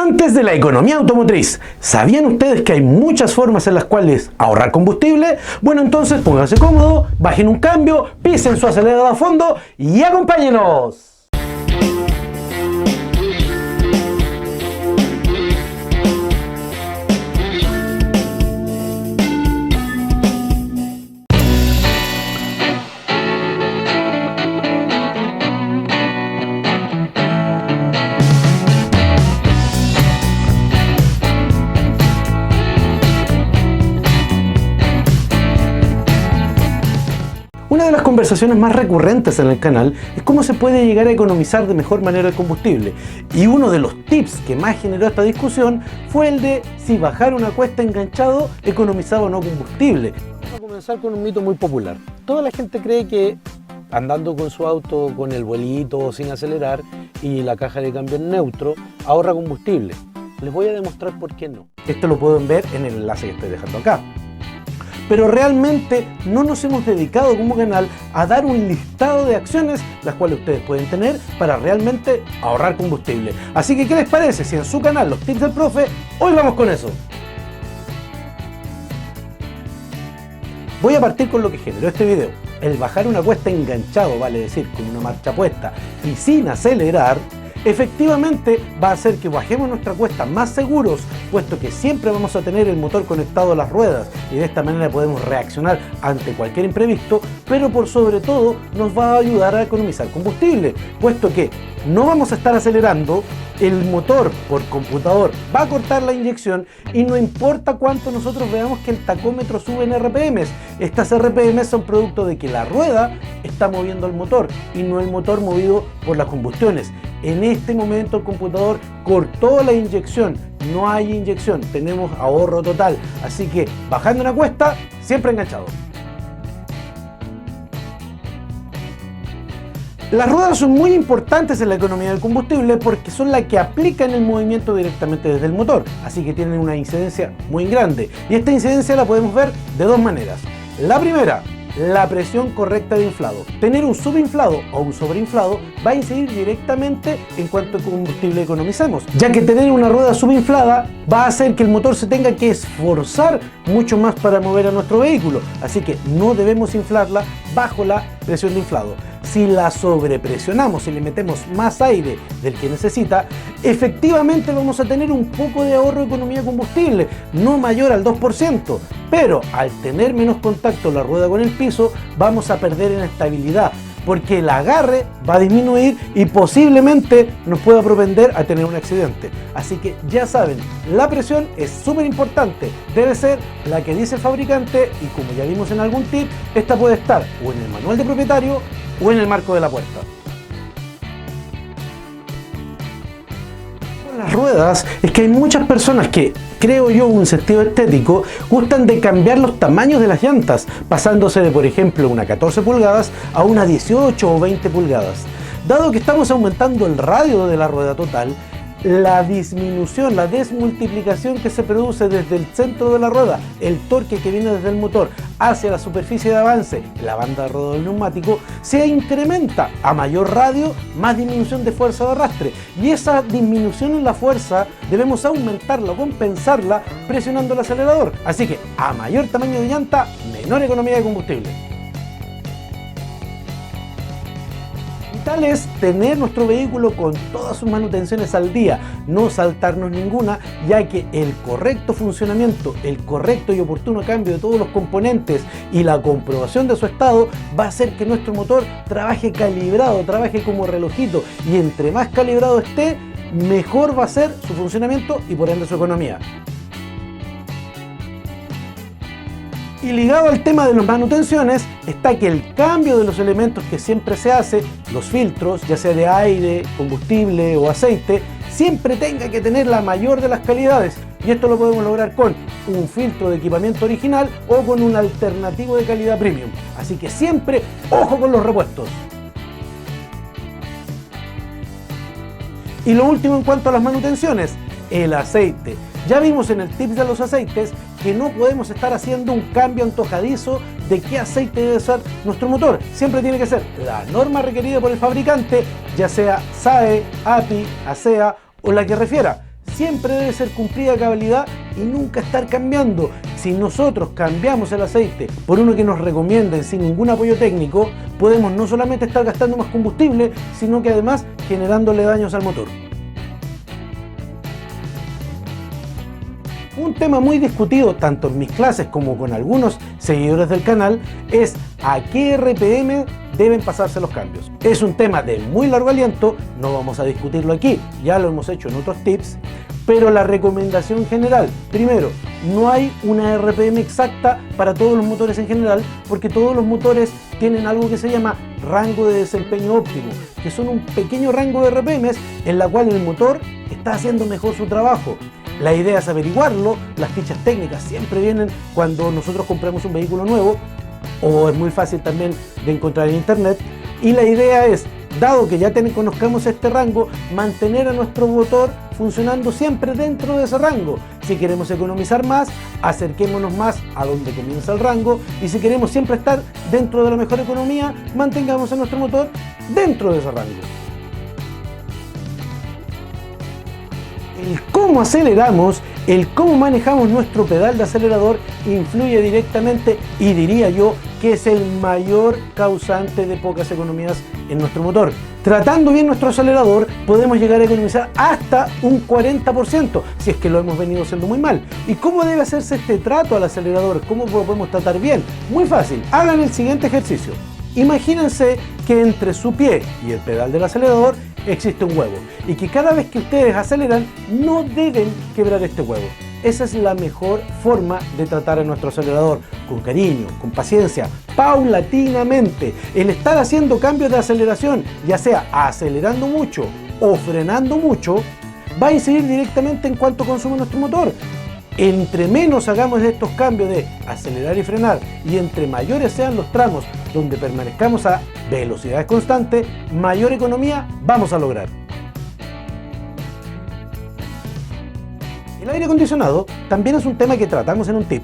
Amantes de la economía automotriz, ¿sabían ustedes que hay muchas formas en las cuales ahorrar combustible? Bueno, entonces pónganse cómodos, bajen un cambio, pisen su acelerador a fondo y acompáñenos. Una de las conversaciones más recurrentes en el canal es cómo se puede llegar a economizar de mejor manera el combustible. Y uno de los tips que más generó esta discusión fue el de si bajar una cuesta enganchado economizaba o no combustible. Vamos a comenzar con un mito muy popular. Toda la gente cree que andando con su auto con el vuelito sin acelerar y la caja de cambio en neutro ahorra combustible. Les voy a demostrar por qué no. Esto lo pueden ver en el enlace que estoy dejando acá. Pero realmente no nos hemos dedicado como canal a dar un listado de acciones las cuales ustedes pueden tener para realmente ahorrar combustible. Así que, ¿qué les parece si en su canal Los Tips del Profe, hoy vamos con eso? Voy a partir con lo que generó este video. El bajar una cuesta enganchado, vale decir, con una marcha puesta y sin acelerar, efectivamente va a hacer que bajemos nuestra cuesta más seguros, puesto que siempre vamos a tener el motor conectado a las ruedas y de esta manera podemos reaccionar ante cualquier imprevisto, pero por sobre todo nos va a ayudar a economizar combustible, puesto que no vamos a estar acelerando, el motor por computador va a cortar la inyección y no importa cuánto nosotros veamos que el tacómetro sube en RPMs. Estas RPMs son producto de que la rueda está moviendo el motor y no el motor movido por las combustiones. En este momento el computador cortó la inyección, no hay inyección, tenemos ahorro total, así que bajando una cuesta, siempre enganchado. Las ruedas son muy importantes en la economía del combustible porque son las que aplican el movimiento directamente desde el motor, así que tienen una incidencia muy grande. Y esta incidencia la podemos ver de dos maneras. La primera, la presión correcta de inflado. Tener un subinflado o un sobreinflado va a incidir directamente en cuánto combustible economizamos, ya que tener una rueda subinflada va a hacer que el motor se tenga que esforzar mucho más para mover a nuestro vehículo, así que no debemos inflarla bajo la presión de inflado. Si la sobrepresionamos y le metemos más aire del que necesita, efectivamente vamos a tener un poco de ahorro de economía de combustible, no mayor al 2%, pero al tener menos contacto la rueda con el piso, vamos a perder en estabilidad, porque el agarre va a disminuir y posiblemente nos pueda propender a tener un accidente. Así que ya saben, la presión es súper importante, debe ser la que dice el fabricante y como ya vimos en algún tip, esta puede estar o en el manual de propietario o en el marco de la puerta. Con las ruedas es que hay muchas personas que, creo yo, un sentido estético, gustan de cambiar los tamaños de las llantas, pasándose de, por ejemplo, una 14 pulgadas a una 18 o 20 pulgadas. Dado que estamos aumentando el radio de la rueda total, la disminución, la desmultiplicación que se produce desde el centro de la rueda, el torque que viene desde el motor hacia la superficie de avance, la banda de rodeo del neumático, se incrementa. A mayor radio, más disminución de fuerza de arrastre. Y esa disminución en la fuerza debemos aumentarla o compensarla presionando el acelerador. Así que a mayor tamaño de llanta, menor economía de combustible. Tal es tener nuestro vehículo con todas sus manutenciones al día, no saltarnos ninguna, ya que el correcto funcionamiento, el correcto y oportuno cambio de todos los componentes y la comprobación de su estado va a hacer que nuestro motor trabaje calibrado, trabaje como relojito, y entre más calibrado esté, mejor va a ser su funcionamiento y por ende su economía. Y ligado al tema de las manutenciones está que el cambio de los elementos que siempre se hace, los filtros, ya sea de aire, combustible o aceite, siempre tenga que tener la mayor de las calidades. Y esto lo podemos lograr con un filtro de equipamiento original o con un alternativo de calidad premium. Así que siempre, ojo con los repuestos. Y lo último en cuanto a las manutenciones, el aceite. Ya vimos en el tips de los aceites que no podemos estar haciendo un cambio antojadizo de qué aceite debe ser nuestro motor. Siempre tiene que ser la norma requerida por el fabricante, ya sea SAE, API, ASEA o la que refiera. siempre debe ser cumplida a cabalidad y nunca estar cambiando. Si nosotros cambiamos el aceite por uno que nos recomienden sin ningún apoyo técnico, podemos no solamente estar gastando más combustible, sino que además generándole daños al motor. Un tema muy discutido tanto en mis clases como con algunos seguidores del canal es a qué RPM deben pasarse los cambios. Es un tema de muy largo aliento, no vamos a discutirlo aquí, ya lo hemos hecho en otros tips, pero la recomendación general, primero, no hay una RPM exacta para todos los motores en general, porque todos los motores tienen algo que se llama rango de desempeño óptimo, que son un pequeño rango de RPMs en la cual el motor está haciendo mejor su trabajo. La idea es averiguarlo, las fichas técnicas siempre vienen cuando nosotros compramos un vehículo nuevo, o es muy fácil también de encontrar en internet, y la idea es, dado que ya conozcamos este rango, mantener a nuestro motor funcionando siempre dentro de ese rango. Si queremos economizar más, acerquémonos más a donde comienza el rango, y si queremos siempre estar dentro de la mejor economía, mantengamos a nuestro motor dentro de ese rango. El cómo aceleramos, el cómo manejamos nuestro pedal de acelerador influye directamente, y diría yo que es el mayor causante de pocas economías en nuestro motor. Tratando bien nuestro acelerador podemos llegar a economizar hasta un 40% si es que lo hemos venido haciendo muy mal. ¿Y cómo debe hacerse este trato al acelerador? ¿Cómo lo podemos tratar bien? Muy fácil, hagan el siguiente ejercicio. Imagínense que entre su pie y el pedal del acelerador existe un huevo, y que cada vez que ustedes aceleran no deben quebrar este huevo. Esa es la mejor forma de tratar a nuestro acelerador, con cariño, con paciencia, paulatinamente. El estar haciendo cambios de aceleración, ya sea acelerando mucho o frenando mucho, va a incidir directamente en cuánto consume nuestro motor. Entre menos hagamos estos cambios de acelerar y frenar, y entre mayores sean los tramos donde permanezcamos a velocidades constantes, mayor economía vamos a lograr. El aire acondicionado también es un tema que tratamos en un tip,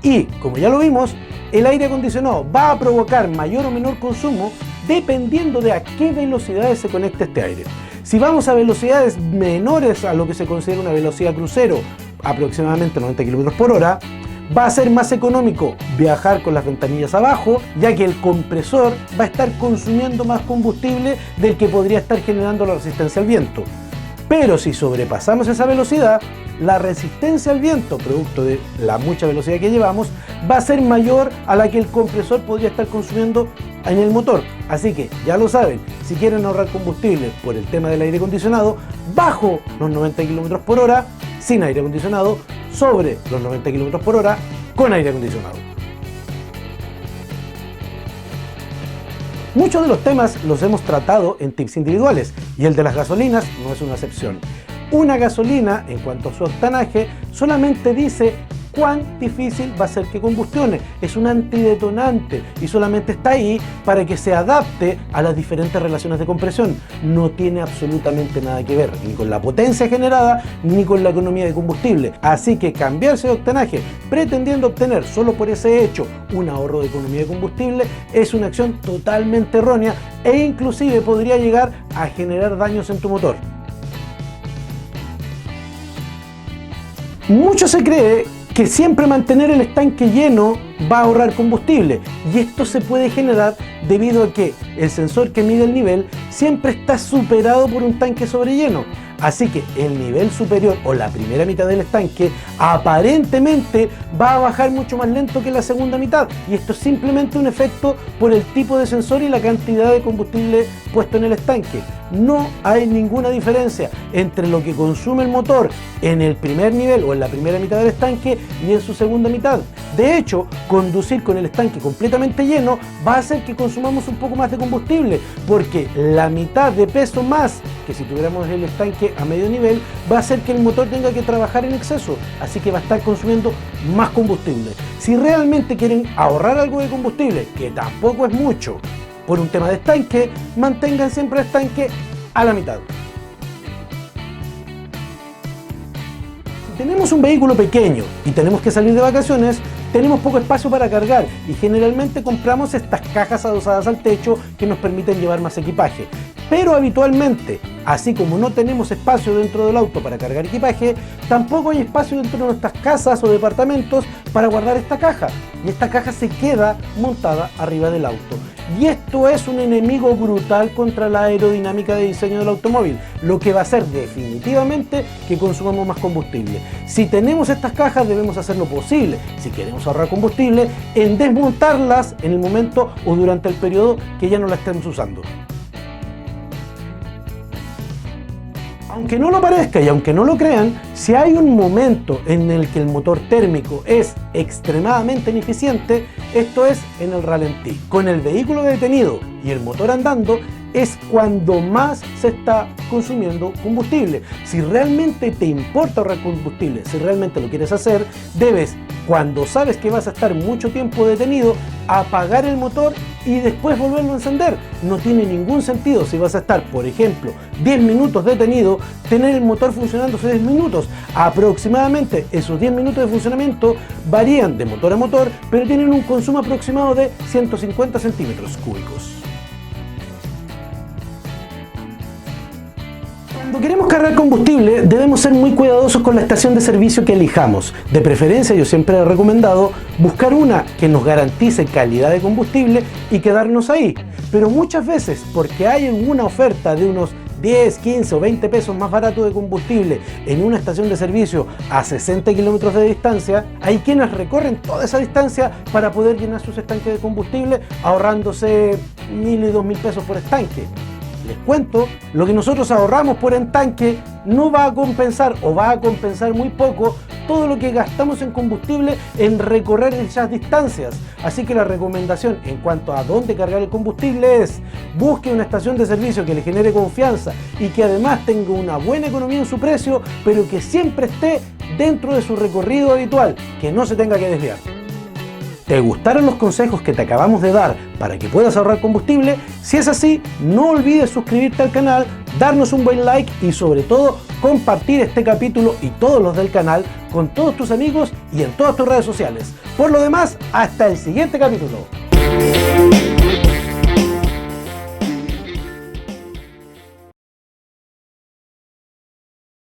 y como ya lo vimos, el aire acondicionado va a provocar mayor o menor consumo dependiendo de a qué velocidades se conecte este aire. Si vamos a velocidades menores a lo que se considera una velocidad crucero, aproximadamente 90 km por hora, va a ser más económico viajar con las ventanillas abajo, ya que el compresor va a estar consumiendo más combustible del que podría estar generando la resistencia al viento. Pero si sobrepasamos esa velocidad, la resistencia al viento, producto de la mucha velocidad que llevamos, va a ser mayor a la que el compresor podría estar consumiendo en el motor. Así que ya lo saben, si quieren ahorrar combustible por el tema del aire acondicionado, bajo los 90 km por hora, sin aire acondicionado, sobre los 90 km por hora, con aire acondicionado. Muchos de los temas los hemos tratado en tips individuales, y el de las gasolinas no es una excepción. Una gasolina, en cuanto a su octanaje, solamente dice cuán difícil va a ser que combustione. Es un antidetonante y solamente está ahí para que se adapte a las diferentes relaciones de compresión. No tiene absolutamente nada que ver ni con la potencia generada ni con la economía de combustible. Así que cambiarse de octanaje pretendiendo obtener solo por ese hecho un ahorro de economía de combustible es una acción totalmente errónea, e inclusive podría llegar a generar daños en tu motor. Mucho se cree que siempre mantener el estanque lleno va a ahorrar combustible, y esto se puede generar debido a que el sensor que mide el nivel siempre está superado por un tanque sobrelleno. Así que el nivel superior o la primera mitad del estanque aparentemente va a bajar mucho más lento que la segunda mitad, y esto es simplemente un efecto por el tipo de sensor y la cantidad de combustible puesto en el estanque. No hay ninguna diferencia entre lo que consume el motor en el primer nivel o en la primera mitad del estanque y en su segunda mitad. De hecho, conducir con el estanque completamente lleno va a hacer que consumamos un poco más de combustible, porque la mitad de peso más que si tuviéramos el estanque a medio nivel va a hacer que el motor tenga que trabajar en exceso, así que va a estar consumiendo más combustible. Si realmente quieren ahorrar algo de combustible, que tampoco es mucho, por un tema de estanque, mantengan siempre el estanque a la mitad. Si tenemos un vehículo pequeño y tenemos que salir de vacaciones, tenemos poco espacio para cargar, y generalmente compramos estas cajas adosadas al techo que nos permiten llevar más equipaje. Pero habitualmente, así como no tenemos espacio dentro del auto para cargar equipaje, tampoco hay espacio dentro de nuestras casas o departamentos para guardar esta caja. Y esta caja se queda montada arriba del auto. Y esto es un enemigo brutal contra la aerodinámica de diseño del automóvil, lo que va a hacer definitivamente que consumamos más combustible. Si tenemos estas cajas, debemos hacer lo posible, si queremos ahorrar combustible, en desmontarlas en el momento o durante el periodo que ya no la estemos usando. Aunque no lo parezca y aunque no lo crean, si hay un momento en el que el motor térmico es extremadamente ineficiente, esto es en el ralentí. Con el vehículo detenido y el motor andando es cuando más se está consumiendo combustible. Si realmente te importa ahorrar combustible, si realmente lo quieres hacer, debes, cuando sabes que vas a estar mucho tiempo detenido, apagar el motor y después volverlo a encender. No tiene ningún sentido, si vas a estar, por ejemplo, 10 minutos detenido, tener el motor funcionando hace 10 minutos. Aproximadamente esos 10 minutos de funcionamiento varían de motor a motor, pero tienen un consumo aproximado de 150 centímetros cúbicos. Cuando queremos cargar combustible, debemos ser muy cuidadosos con la estación de servicio que elijamos. De preferencia, yo siempre he recomendado buscar una que nos garantice calidad de combustible y quedarnos ahí. Pero muchas veces, porque hay alguna oferta de unos 10, 15 o 20 pesos más barato de combustible en una estación de servicio a 60 kilómetros de distancia, hay quienes recorren toda esa distancia para poder llenar sus estanques de combustible ahorrándose 1.000 y 2.000 pesos por estanque. Les cuento, lo que nosotros ahorramos por estanque no va a compensar o va a compensar muy poco todo lo que gastamos en combustible en recorrer esas distancias. Así que la recomendación en cuanto a dónde cargar el combustible es: busque una estación de servicio que le genere confianza y que además tenga una buena economía en su precio, pero que siempre esté dentro de su recorrido habitual, que no se tenga que desviar. ¿Te gustaron los consejos que te acabamos de dar para que puedas ahorrar combustible? Si es así, no olvides suscribirte al canal, darnos un buen like y sobre todo compartir este capítulo y todos los del canal con todos tus amigos y en todas tus redes sociales. Por lo demás, hasta el siguiente capítulo.